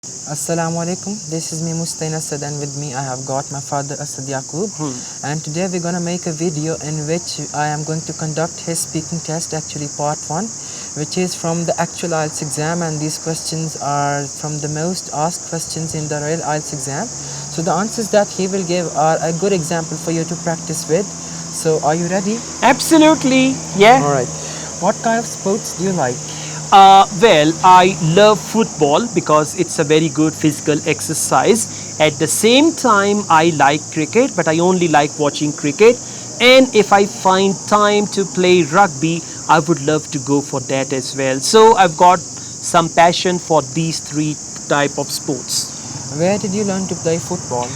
Assalamu alaikum. This is me Mustain Asad, and with me I have got my father Asad Yaqub. And today we're gonna make a video in which I am going to conduct his speaking test, actually part 1, which is from the actual IELTS exam, and these questions are from the most asked questions in the real IELTS exam. So the answers that he will give are a good example for you to practice with. So are you ready? Absolutely, yeah. Alright. What kind of sports do you like? Well, I love football because it's a very good physical exercise. At the same time, I like cricket, but I only like watching cricket. And if I find time to play rugby, I would love to go for that as well. So I've got some passion for these three type of sports. Where did you learn to play football?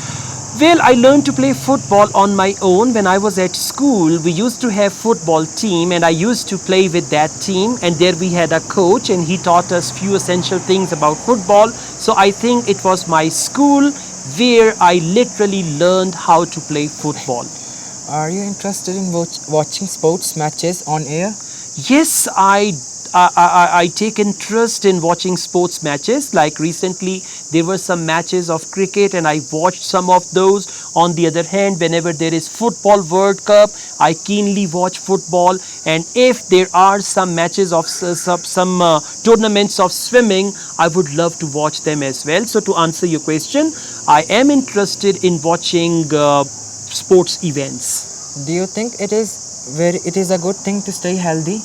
Well, I learned to play football on my own when I was at school. We used to have football team and I used to play with that team, and there we had a coach and he taught us few essential things about football. So I think it was my school where I literally learned how to play football. Are you interested in watching sports matches on air? Yes, I take interest in watching sports matches. Like recently, there were some matches of cricket, and I watched some of those. On the other hand, whenever there is football World Cup, I keenly watch football. And if there are some matches of some tournaments of swimming, I would love to watch them as well. So to answer your question, I am interested in watching sports events. Do you think it is a good thing to stay healthy?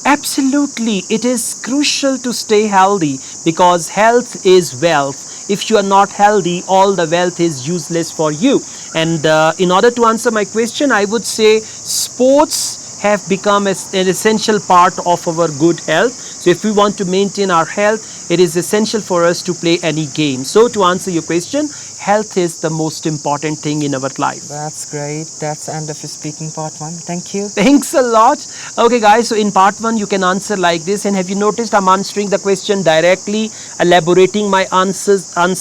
Absolutely, it is crucial to stay healthy because health is wealth. If you are not healthy, all the wealth is useless for you. And in order to answer my question, I would say sports have become an essential part of our good health. So if we want to maintain our health, it is essential for us to play any game. So to answer your question, health is the most important thing in our life. That's great. That's the end of your speaking part 1. Thank you. Thanks a lot. Okay guys, so in part 1 you can answer like this, and have you noticed I'm answering the question directly, elaborating my answer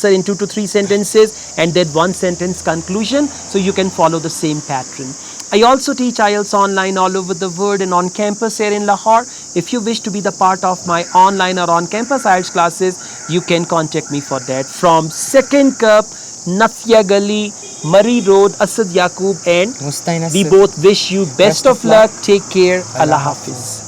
in 2 to 3 sentences, and then 1 sentence conclusion, so you can follow the same pattern. I also teach IELTS online all over the world and on campus here in Lahore. If you wish to be the part of my online or on campus IELTS classes, you can contact me for that from Second Cup, Nafia Gali, Murray Road, Asad Yaqub, and Mustain we Asad. both wish you best of luck. Take care. Allah Hafiz.